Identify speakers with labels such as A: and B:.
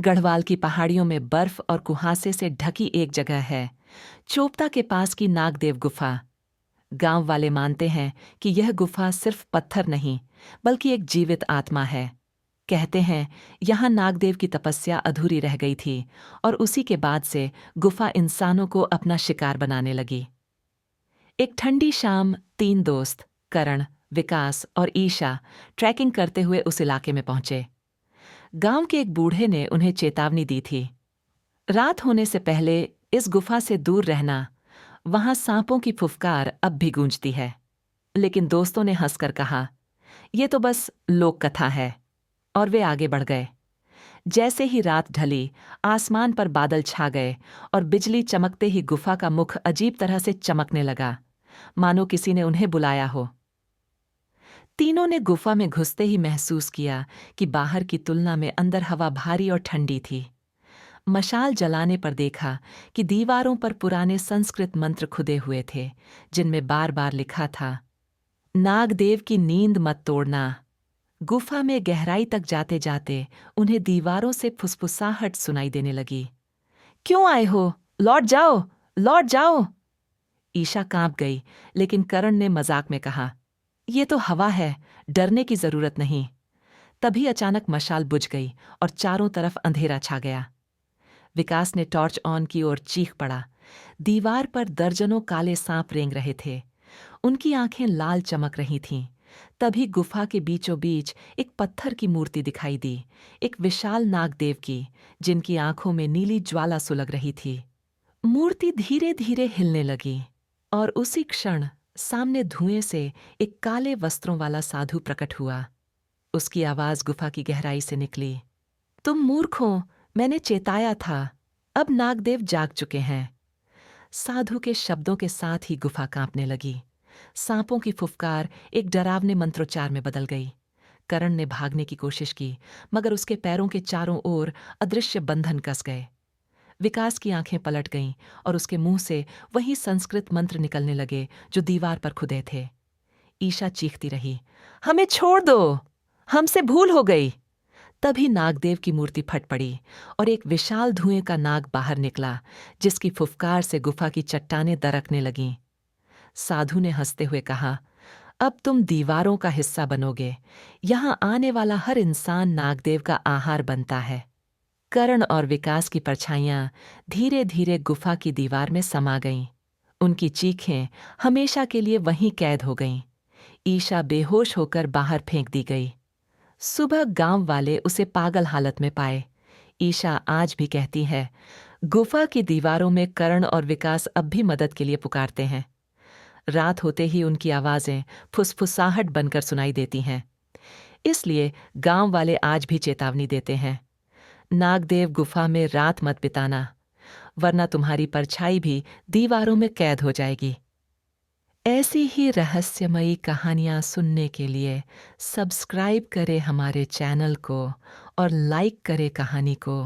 A: गढ़वाल की पहाड़ियों में बर्फ और कुहासे से ढकी एक जगह है, चोपता के पास की नागदेव गुफा। गांव वाले मानते हैं कि यह गुफा सिर्फ पत्थर नहीं, बल्कि एक जीवित आत्मा है। कहते हैं यहाँ नागदेव की तपस्या अधूरी रह गई थी और उसी के बाद से गुफा इंसानों को अपना शिकार बनाने लगी। एक ठंडी शाम 3 दोस्त करण, विकास और ईशा ट्रैकिंग करते हुए उस इलाके में पहुंचे। गांव के एक बूढ़े ने उन्हें चेतावनी दी थी, रात होने से पहले इस गुफा से दूर रहना, वहां सांपों की फुफकार अब भी गूंजती है। लेकिन दोस्तों ने हंसकर कहा, ये तो बस लोक कथा है, और वे आगे बढ़ गए। जैसे ही रात ढली, आसमान पर बादल छा गए और बिजली चमकते ही गुफा का मुख अजीब तरह से चमकने लगा, मानो किसी ने उन्हें बुलाया हो। तीनों ने गुफा में घुसते ही महसूस किया कि बाहर की तुलना में अंदर हवा भारी और ठंडी थी। मशाल जलाने पर देखा कि दीवारों पर पुराने संस्कृत मंत्र खुदे हुए थे, जिनमें बार बार लिखा था, नागदेव की नींद मत तोड़ना। गुफा में गहराई तक जाते जाते उन्हें दीवारों से फुसफुसाहट सुनाई देने लगी। क्यों आए हो? लौट जाओ, लौट जाओ। ईशा कांप गई, लेकिन करण ने मजाक में कहा, ये तो हवा है, डरने की जरूरत नहीं। तभी अचानक मशाल बुझ गई और चारों तरफ अंधेरा छा गया। विकास ने टॉर्च ऑन की और चीख पड़ा। दीवार पर दर्जनों काले सांप रेंग रहे थे। उनकी आंखें लाल चमक रही थीं। तभी गुफा के बीचों बीच एक पत्थर की मूर्ति दिखाई दी, एक विशाल नागदेव की, जिनकी आंखों में नीली ज्वाला सुलग रही थी। मूर्ति धीरे धीरे हिलने लगी और उसी क्षण सामने धुएं से एक काले वस्त्रों वाला साधु प्रकट हुआ। उसकी आवाज गुफा की गहराई से निकली, तुम मूर्ख हो, मैंने चेताया था, अब नागदेव जाग चुके हैं। साधु के शब्दों के साथ ही गुफा कांपने लगी। सांपों की फुफकार एक डरावने मंत्रोच्चार में बदल गई। करण ने भागने की कोशिश की, मगर उसके पैरों के चारों ओर अदृश्य बंधन कस गए। विकास की आंखें पलट गईं और उसके मुंह से वही संस्कृत मंत्र निकलने लगे जो दीवार पर खुदे थे। ईशा चीखती रही, हमें छोड़ दो, हमसे भूल हो गई। तभी नागदेव की मूर्ति फट पड़ी और एक विशाल धुएं का नाग बाहर निकला, जिसकी फुफकार से गुफा की चट्टानें दरकने लगीं। साधु ने हंसते हुए कहा, अब तुम दीवारों का हिस्सा बनोगे। यहां आने वाला हर इंसान नागदेव का आहार बनता है। करण और विकास की परछाइयां धीरे धीरे गुफा की दीवार में समा गईं। उनकी चीखें हमेशा के लिए वहीं कैद हो गईं। ईशा बेहोश होकर बाहर फेंक दी गई। सुबह गांव वाले उसे पागल हालत में पाए। ईशा आज भी कहती है, गुफा की दीवारों में करण और विकास अब भी मदद के लिए पुकारते हैं। रात होते ही उनकी आवाजें फुसफुसाहट बनकर सुनाई देती हैं। इसलिए गांव वाले आज भी चेतावनी देते हैं, नागदेव गुफा में रात मत बिताना, वरना तुम्हारी परछाई भी दीवारों में कैद हो जाएगी। ऐसी ही रहस्यमयी कहानियाँ सुनने के लिए सब्सक्राइब करें हमारे चैनल को और लाइक करें कहानी को।